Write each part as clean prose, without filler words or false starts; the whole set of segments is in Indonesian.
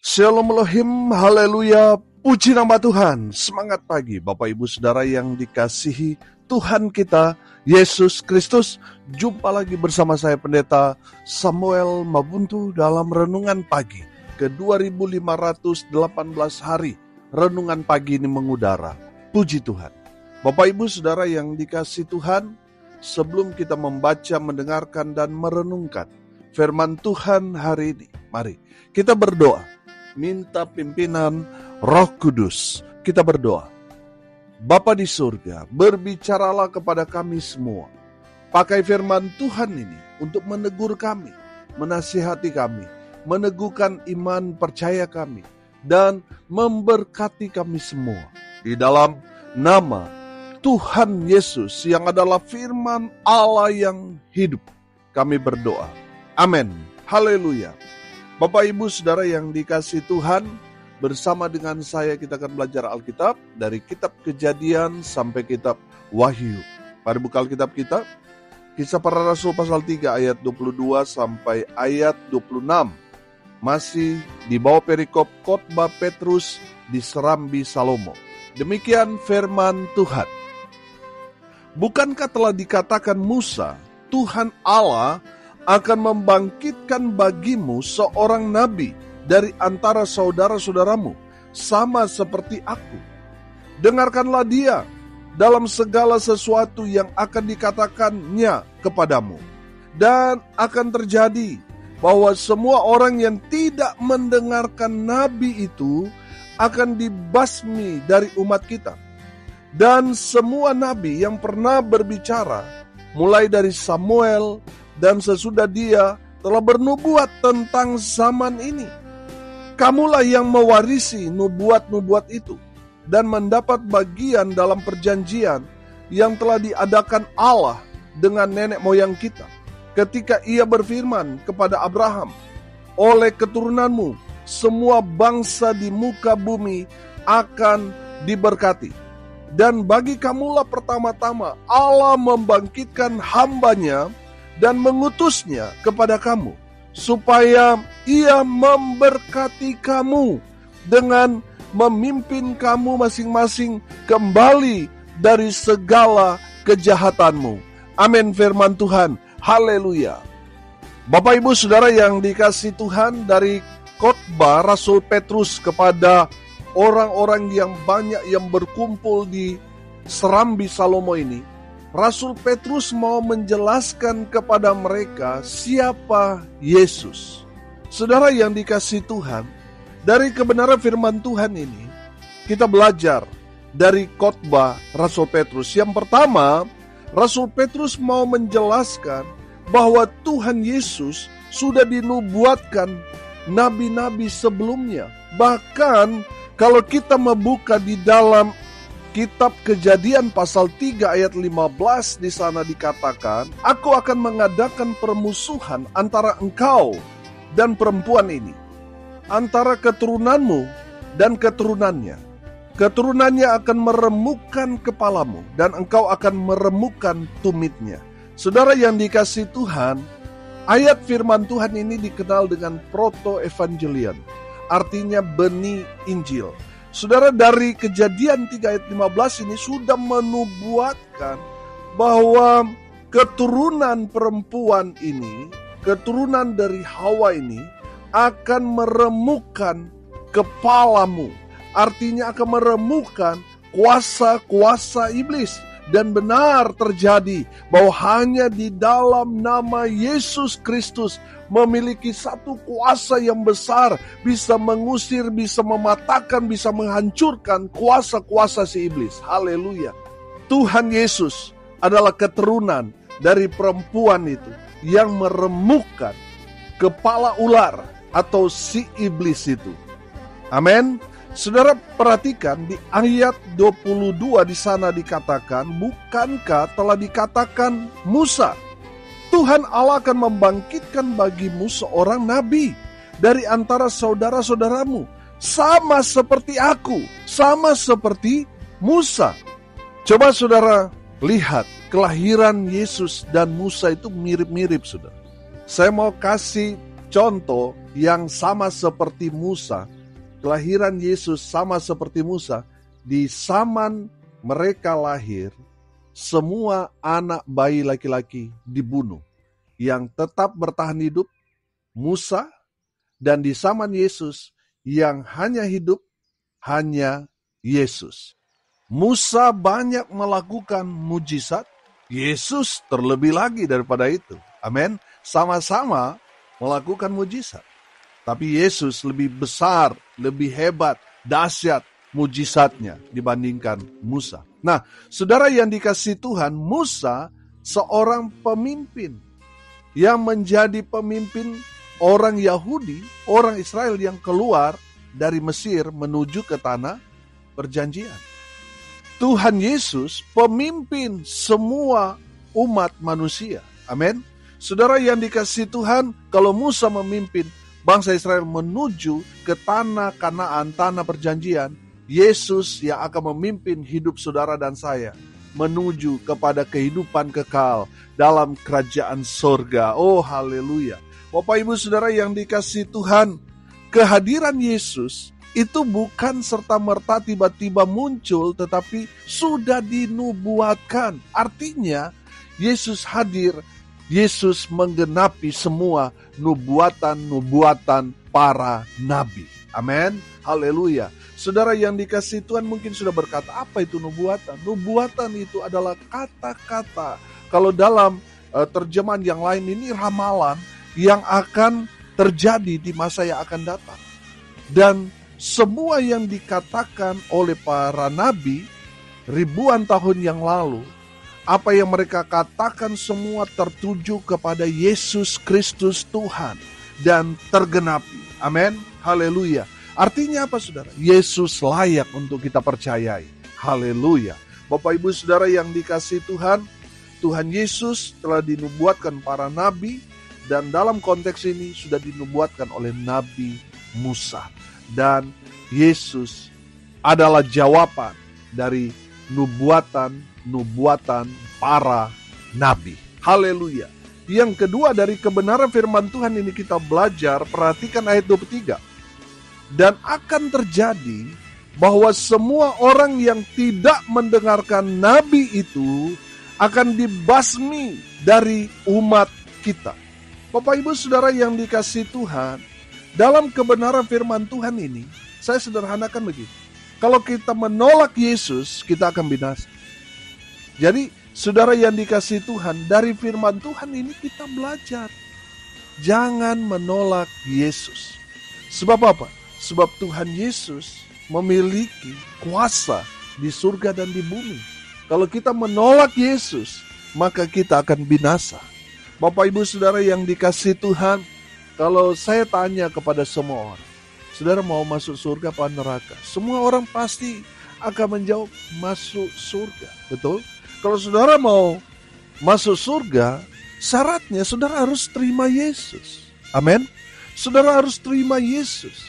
Shalom Elohim, haleluya, puji nama Tuhan. Semangat pagi Bapak Ibu Saudara yang dikasihi Tuhan kita, Yesus Kristus. Jumpa lagi bersama saya Pendeta Samuel Mabuntu dalam Renungan Pagi ke 2518 hari. Renungan pagi ini mengudara. Puji Tuhan. Bapak Ibu Saudara yang dikasihi Tuhan, sebelum kita membaca, mendengarkan, dan merenungkan firman Tuhan hari ini, mari kita berdoa. Minta pimpinan Roh Kudus. Kita berdoa. Bapa di surga, berbicaralah kepada kami semua. Pakai firman Tuhan ini untuk menegur kami, menasihati kami, meneguhkan iman percaya kami, dan memberkati kami semua. Di dalam nama Tuhan Yesus yang adalah firman Allah yang hidup, kami berdoa. Amin. Haleluya. Bapak Ibu Saudara yang dikasihi Tuhan, bersama dengan saya kita akan belajar Alkitab dari kitab Kejadian sampai kitab Wahyu. Mari buka Alkitab kita, Kisah Para Rasul pasal 3 ayat 22 sampai ayat 26. Masih di bawah perikop khotbah Petrus di Serambi Salomo. Demikian firman Tuhan. Bukankah telah dikatakan Musa, Tuhan Allah akan membangkitkan bagimu seorang nabi dari antara saudara-saudaramu, sama seperti aku. Dengarkanlah dia dalam segala sesuatu yang akan dikatakannya kepadamu. Dan akan terjadi bahwa semua orang yang tidak mendengarkan nabi itu akan dibasmi dari umat kita. Dan semua nabi yang pernah berbicara, mulai dari Samuel dan sesudah dia telah bernubuat tentang zaman ini. Kamulah yang mewarisi nubuat-nubuat itu dan mendapat bagian dalam perjanjian yang telah diadakan Allah dengan nenek moyang kita, ketika ia berfirman kepada Abraham, oleh keturunanmu semua bangsa di muka bumi akan diberkati. Dan bagi kamulah pertama-tama Allah membangkitkan hambanya dan mengutusnya kepada kamu, supaya ia memberkati kamu dengan memimpin kamu masing-masing kembali dari segala kejahatanmu. Amin firman Tuhan. Haleluya. Bapak Ibu Saudara yang dikasihi Tuhan, dari khotbah Rasul Petrus kepada orang-orang yang banyak yang berkumpul di Serambi Salomo ini, Rasul Petrus mau menjelaskan kepada mereka siapa Yesus. Saudara yang dikasihi Tuhan, dari kebenaran firman Tuhan ini, kita belajar dari khotbah Rasul Petrus. Yang pertama, Rasul Petrus mau menjelaskan bahwa Tuhan Yesus sudah dinubuatkan nabi-nabi sebelumnya. Bahkan kalau kita membuka di dalam Kitab Kejadian pasal 3 ayat 15, di sana dikatakan, aku akan mengadakan permusuhan antara engkau dan perempuan ini, antara keturunanmu dan keturunannya. Keturunannya akan meremukkan kepalamu dan engkau akan meremukkan tumitnya. Saudara yang dikasihi Tuhan, ayat firman Tuhan ini dikenal dengan proto-evangelion, artinya benih Injil. Saudara, dari Kejadian 3 ayat 15 ini sudah menubuatkan bahwa keturunan perempuan ini, keturunan dari Hawa ini akan meremukkan kepalamu. Artinya akan meremukkan kuasa-kuasa iblis. Dan benar terjadi bahwa hanya di dalam nama Yesus Kristus memiliki satu kuasa yang besar, bisa mengusir, bisa mematahkan, bisa menghancurkan kuasa-kuasa si iblis. Haleluya. Tuhan Yesus adalah keturunan dari perempuan itu yang meremukkan kepala ular atau si iblis itu. Amin. Saudara perhatikan di ayat 22 di sana dikatakan, bukankah telah dikatakan Musa, Tuhan Allah akan membangkitkan bagimu seorang nabi dari antara saudara-saudaramu, sama seperti aku, sama seperti Musa. Coba saudara lihat, kelahiran Yesus dan Musa itu mirip-mirip, saudara. Saya mau kasih contoh yang sama seperti Musa. Kelahiran Yesus sama seperti Musa. Di zaman mereka lahir, semua anak bayi laki-laki dibunuh. Yang tetap bertahan hidup, Musa, dan di zaman Yesus, yang hanya hidup, hanya Yesus. Musa banyak melakukan mujizat, Yesus terlebih lagi daripada itu. Amin. Sama-sama melakukan mujizat. Tapi Yesus lebih besar, lebih hebat, dahsyat mujizatnya dibandingkan Musa. Nah, saudara yang dikasihi Tuhan, Musa seorang pemimpin yang menjadi pemimpin orang Yahudi, orang Israel yang keluar dari Mesir menuju ke tanah perjanjian. Tuhan Yesus pemimpin semua umat manusia. Amin. Saudara yang dikasihi Tuhan, kalau Musa memimpin bangsa Israel menuju ke tanah Kanaan, tanah perjanjian, Yesus yang akan memimpin hidup saudara dan saya menuju kepada kehidupan kekal dalam kerajaan sorga. Oh haleluya. Bapak ibu saudara yang dikasihi Tuhan, kehadiran Yesus itu bukan serta-merta tiba-tiba muncul, tetapi sudah dinubuatkan. Artinya Yesus hadir, Yesus menggenapi semua nubuatan-nubuatan para nabi. Amin. Haleluya. Saudara yang dikasihi Tuhan mungkin sudah berkata, apa itu nubuatan? Nubuatan itu adalah kata-kata. Kalau dalam terjemahan yang lain ini ramalan yang akan terjadi di masa yang akan datang. Dan semua yang dikatakan oleh para nabi ribuan tahun yang lalu, apa yang mereka katakan semua tertuju kepada Yesus Kristus Tuhan dan tergenapi. Amin. Haleluya. Artinya apa saudara? Yesus layak untuk kita percayai. Haleluya. Bapak ibu saudara yang dikasihi Tuhan, Tuhan Yesus telah dinubuatkan para nabi, dan dalam konteks ini sudah dinubuatkan oleh Nabi Musa. Dan Yesus adalah jawaban dari nubuatan para nabi. Haleluya. Yang kedua dari kebenaran firman Tuhan ini kita belajar, perhatikan ayat 23. Dan akan terjadi bahwa semua orang yang tidak mendengarkan nabi itu akan dibasmi dari umat kita. Bapak ibu saudara yang dikasihi Tuhan, dalam kebenaran firman Tuhan ini, saya sederhanakan begitu. Kalau kita menolak Yesus, kita akan binasa. Jadi saudara yang dikasihi Tuhan, dari firman Tuhan ini kita belajar. Jangan menolak Yesus. Sebab apa? Sebab Tuhan Yesus memiliki kuasa di surga dan di bumi. Kalau kita menolak Yesus, maka kita akan binasa. Bapak ibu saudara yang dikasihi Tuhan, kalau saya tanya kepada semua orang, saudara mau masuk surga apa neraka? Semua orang pasti akan menjawab masuk surga. Betul? Kalau saudara mau masuk surga, syaratnya saudara harus terima Yesus. Amin. Saudara harus terima Yesus.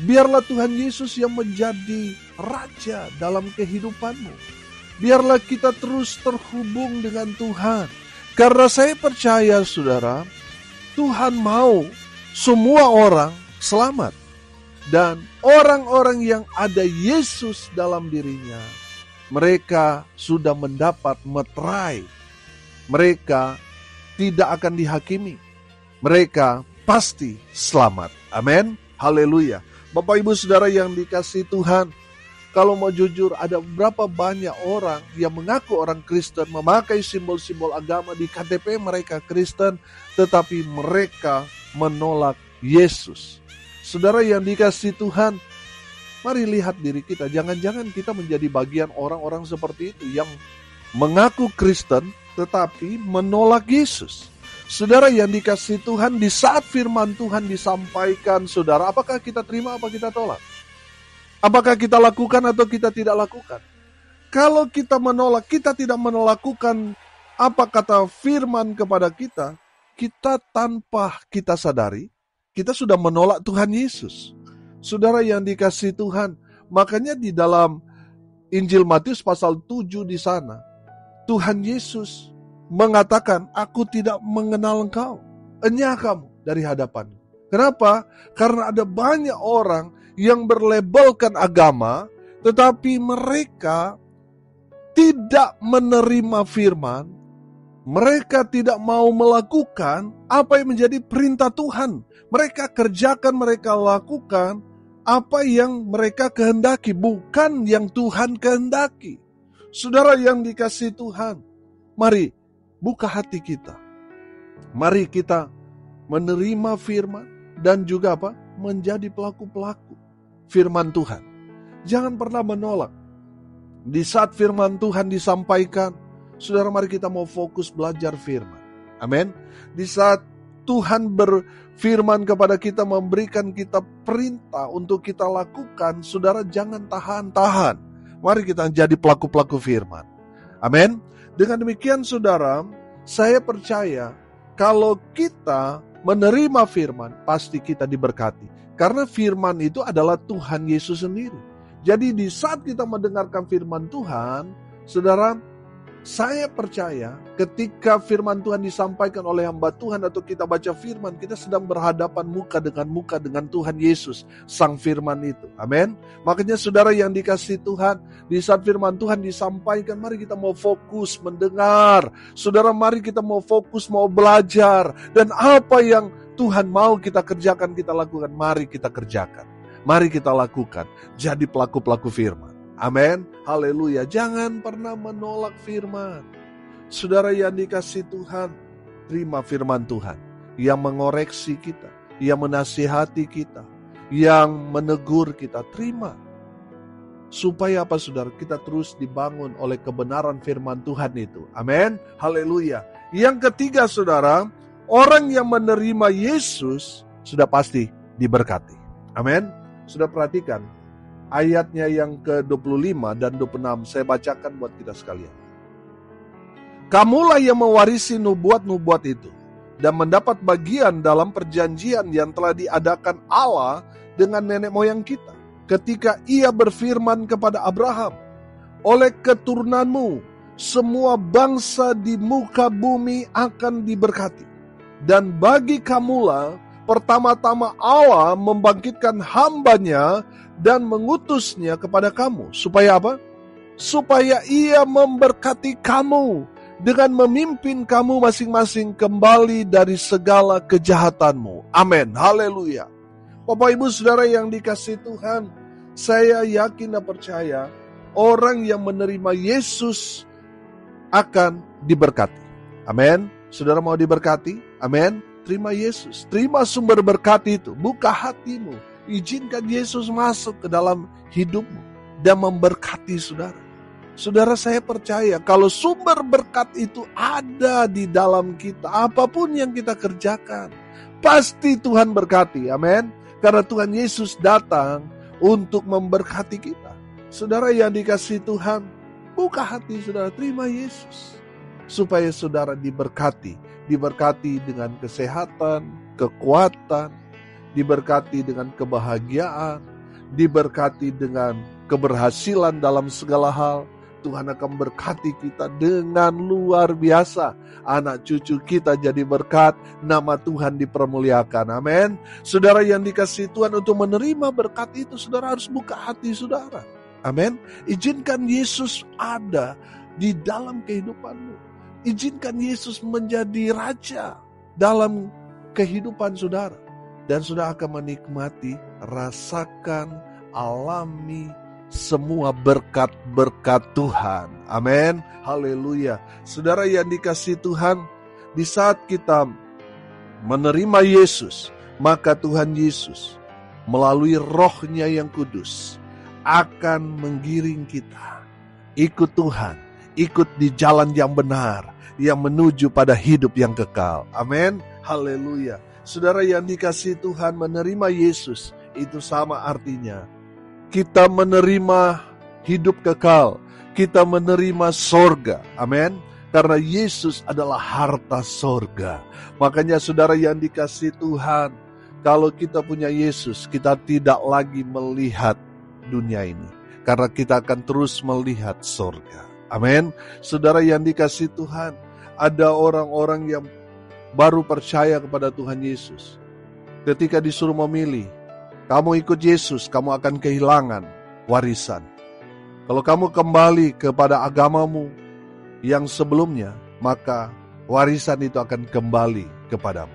Biarlah Tuhan Yesus yang menjadi Raja dalam kehidupanmu. Biarlah kita terus terhubung dengan Tuhan. Karena saya percaya saudara, Tuhan mau semua orang selamat. Dan orang-orang yang ada Yesus dalam dirinya, mereka sudah mendapat meterai. Mereka tidak akan dihakimi. Mereka pasti selamat. Amin. Haleluya. Bapak ibu saudara yang dikasihi Tuhan, kalau mau jujur ada berapa banyak orang yang mengaku orang Kristen, memakai simbol-simbol agama di KTP mereka Kristen, tetapi mereka menolak Yesus. Saudara yang dikasihi Tuhan, mari lihat diri kita. Jangan-jangan kita menjadi bagian orang-orang seperti itu yang mengaku Kristen tetapi menolak Yesus. Saudara yang dikasihi Tuhan, di saat firman Tuhan disampaikan, saudara, apakah kita terima, apa kita tolak? Apakah kita lakukan atau kita tidak lakukan? Kalau kita menolak, kita tidak melakukan apa kata firman kepada kita, kita tanpa kita sadari, kita sudah menolak Tuhan Yesus. Saudara yang dikasihi Tuhan, makanya di dalam Injil Matius pasal 7 di sana, Tuhan Yesus mengatakan, aku tidak mengenal engkau. Enyah kamu. dari hadapan. Kenapa? Karena ada banyak orang yang berlabelkan agama, tetapi mereka tidak menerima firman, mereka tidak mau melakukan apa yang menjadi perintah Tuhan. Mereka kerjakan, mereka lakukan apa yang mereka kehendaki, bukan yang Tuhan kehendaki. Saudara yang dikasihi Tuhan, mari buka hati kita. Mari kita menerima firman dan juga menjadi pelaku-pelaku firman Tuhan. Jangan pernah menolak. Di saat firman Tuhan disampaikan, saudara, mari kita mau fokus belajar firman. Amin. Di saat Tuhan berfirman kepada kita, memberikan kita perintah untuk kita lakukan, saudara jangan tahan-tahan. Mari kita jadi pelaku-pelaku firman. Amin. Dengan demikian saudara, saya percaya kalau kita menerima firman, pasti kita diberkati. Karena firman itu adalah Tuhan Yesus sendiri. Jadi di saat kita mendengarkan firman Tuhan, saudara, saya percaya ketika firman Tuhan disampaikan oleh hamba Tuhan atau kita baca firman, kita sedang berhadapan muka dengan Tuhan Yesus, Sang Firman itu. Amin. Makanya saudara yang dikasihi Tuhan, di saat firman Tuhan disampaikan, mari kita mau fokus mendengar. Saudara, mari kita mau fokus, mau belajar. Dan apa yang Tuhan mau kita kerjakan, kita lakukan, mari kita kerjakan. Mari kita lakukan, jadi pelaku-pelaku firman. Amin, haleluya. Jangan pernah menolak firman. Saudara yang dikasihi Tuhan, terima firman Tuhan yang mengoreksi kita, yang menasihati kita, yang menegur kita. Terima. Supaya apa saudara? Kita terus dibangun oleh kebenaran firman Tuhan itu. Amin, haleluya. Yang ketiga saudara, orang yang menerima Yesus sudah pasti diberkati. Amin. Sudah perhatikan ayatnya yang ke-25 dan 26, saya bacakan buat kita sekalian. Kamulah yang mewarisi nubuat-nubuat itu dan mendapat bagian dalam perjanjian yang telah diadakan Allah dengan nenek moyang kita, ketika ia berfirman kepada Abraham, oleh keturunanmu semua bangsa di muka bumi akan diberkati. Dan bagi kamulah pertama-tama Allah membangkitkan hambanya dan mengutusnya kepada kamu. Supaya apa? Supaya ia memberkati kamu dengan memimpin kamu masing-masing kembali dari segala kejahatanmu. Amin. Haleluya. Bapak Ibu Saudara yang dikasihi Tuhan, saya yakin dan percaya orang yang menerima Yesus akan diberkati. Amin. Saudara mau diberkati? Amin. Terima Yesus, terima sumber berkat itu. Buka hatimu, izinkan Yesus masuk ke dalam hidupmu dan memberkati saudara. Saudara, saya percaya kalau sumber berkat itu ada di dalam kita, apapun yang kita kerjakan, pasti Tuhan berkati. Amin. Karena Tuhan Yesus datang untuk memberkati kita. Saudara yang dikasihi Tuhan, buka hati saudara, terima Yesus. Supaya saudara diberkati dengan kesehatan, kekuatan, diberkati dengan kebahagiaan, diberkati dengan keberhasilan dalam segala hal. Tuhan akan berkati kita dengan luar biasa. Anak cucu kita jadi berkat, nama Tuhan dipermuliakan. Amin. Saudara yang dikasihi Tuhan, untuk menerima berkat itu, saudara harus buka hati saudara. Amin. Izinkan Yesus ada di dalam kehidupanmu. Izinkan Yesus menjadi raja dalam kehidupan saudara. Dan saudara akan menikmati, rasakan, alami semua berkat-berkat Tuhan. Amin. Haleluya. Saudara yang dikasihi Tuhan, di saat kita menerima Yesus, maka Tuhan Yesus melalui Roh-Nya yang kudus akan menggiring kita ikut Tuhan, ikut di jalan yang benar, yang menuju pada hidup yang kekal. Amin. Haleluya. Saudara yang dikasihi Tuhan, menerima Yesus itu sama artinya kita menerima hidup kekal, kita menerima sorga. Amin. Karena Yesus adalah harta sorga. Makanya saudara yang dikasihi Tuhan, kalau kita punya Yesus, kita tidak lagi melihat dunia ini, karena kita akan terus melihat sorga. Amin. Saudara yang dikasihi Tuhan, ada orang-orang yang baru percaya kepada Tuhan Yesus. Ketika disuruh memilih, kamu ikut Yesus, kamu akan kehilangan warisan. Kalau kamu kembali kepada agamamu yang sebelumnya, maka warisan itu akan kembali kepadamu.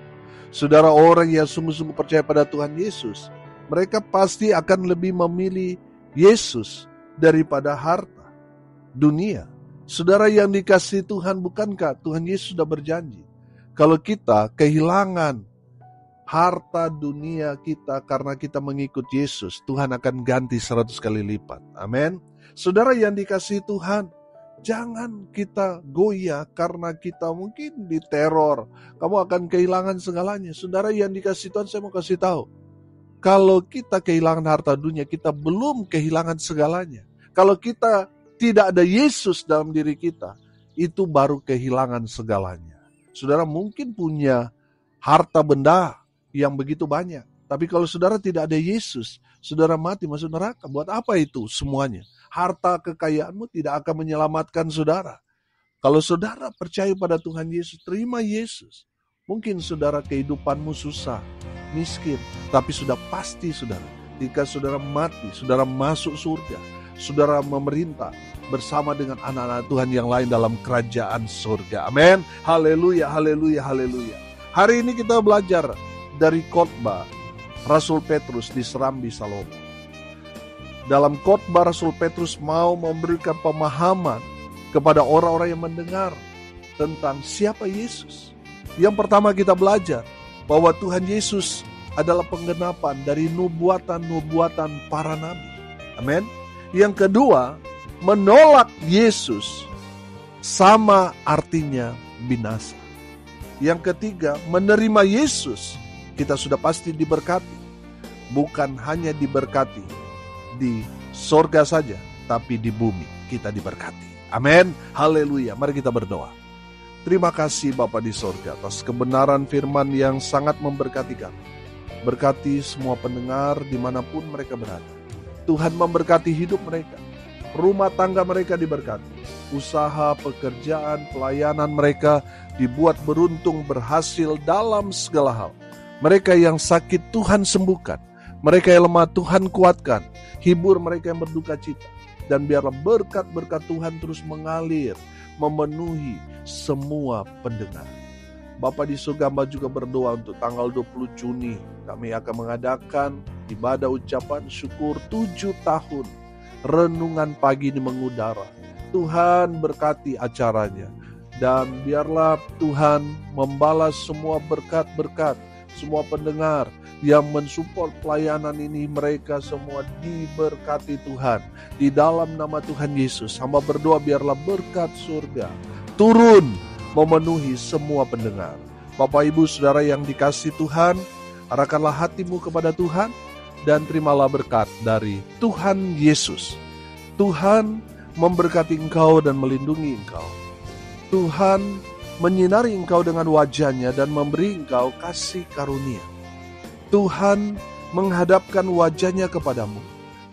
Saudara, orang yang sungguh-sungguh percaya pada Tuhan Yesus, mereka pasti akan lebih memilih Yesus daripada harta dunia. Saudara yang dikasihi Tuhan, bukankah Tuhan Yesus sudah berjanji, kalau kita kehilangan harta dunia kita karena kita mengikut Yesus, Tuhan akan ganti 100 kali lipat. Amin. Saudara yang dikasihi Tuhan, jangan kita goyah karena kita mungkin diteror. Kamu akan kehilangan segalanya. Saudara yang dikasihi Tuhan, saya mau kasih tahu, kalau kita kehilangan harta dunia, kita belum kehilangan segalanya. Kalau kita tidak ada Yesus dalam diri kita, itu baru kehilangan segalanya. Saudara mungkin punya harta benda yang begitu banyak, tapi kalau saudara tidak ada Yesus, saudara mati masuk neraka. Buat apa itu semuanya? Harta kekayaanmu tidak akan menyelamatkan saudara. Kalau saudara percaya pada Tuhan Yesus, terima Yesus. Mungkin saudara kehidupanmu susah, miskin, tapi sudah pasti saudara, jika saudara mati, saudara masuk surga, saudara memerintah bersama dengan anak-anak Tuhan yang lain dalam kerajaan surga. Amin. Haleluya, haleluya, haleluya. Hari ini kita belajar dari khotbah Rasul Petrus di Serambi Salomo. Dalam khotbah Rasul Petrus mau memberikan pemahaman kepada orang-orang yang mendengar tentang siapa Yesus. Yang pertama kita belajar bahwa Tuhan Yesus adalah penggenapan dari nubuatan-nubuatan para nabi. Amin. Yang kedua, menolak Yesus sama artinya binasa. Yang ketiga, menerima Yesus, kita sudah pasti diberkati. Bukan hanya diberkati di sorga saja, tapi di bumi kita diberkati. Amin. Haleluya. Mari kita berdoa. Terima kasih Bapa di sorga atas kebenaran firman yang sangat memberkati kami. Berkati semua pendengar dimanapun mereka berada. Tuhan memberkati hidup mereka. Rumah tangga mereka diberkati. Usaha, pekerjaan, pelayanan mereka dibuat beruntung, berhasil dalam segala hal. Mereka yang sakit Tuhan sembuhkan. Mereka yang lemah Tuhan kuatkan. Hibur mereka yang berduka cita. Dan biarlah berkat-berkat Tuhan terus mengalir, memenuhi semua pendengar. Bapa di surga, hamba juga berdoa untuk tanggal 20 Juni. Kami akan mengadakan ibadah ucapan syukur 7 tahun. Renungan pagi ini mengudara. Tuhan berkati acaranya. Dan biarlah Tuhan membalas semua berkat-berkat. Semua pendengar yang mensupport pelayanan ini, mereka semua diberkati Tuhan. Di dalam nama Tuhan Yesus, hamba berdoa biarlah berkat surga turun memenuhi semua pendengar. Bapak Ibu Saudara yang dikasihi Tuhan, arahkanlah hatimu kepada Tuhan dan terimalah berkat dari Tuhan Yesus. Tuhan memberkati engkau dan melindungi engkau. Tuhan menyinari engkau dengan wajah-Nya dan memberi engkau kasih karunia. Tuhan menghadapkan wajah-Nya kepadamu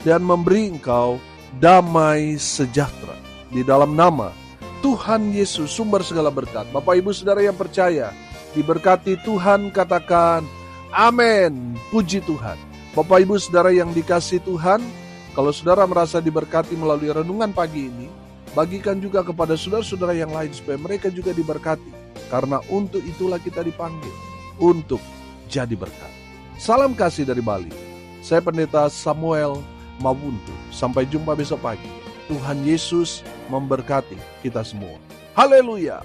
dan memberi engkau damai sejahtera. Di dalam nama Tuhan Yesus, sumber segala berkat. Bapak Ibu Saudara yang percaya, diberkati Tuhan, katakan amin. Puji Tuhan. Bapak Ibu Saudara yang dikasihi Tuhan, kalau saudara merasa diberkati melalui renungan pagi ini, bagikan juga kepada saudara-saudara yang lain supaya mereka juga diberkati. Karena untuk itulah kita dipanggil, untuk jadi berkat. Salam kasih dari Bali. Saya Pendeta Samuel Mawuntu. Sampai jumpa besok pagi. Tuhan Yesus memberkati kita semua. Haleluya.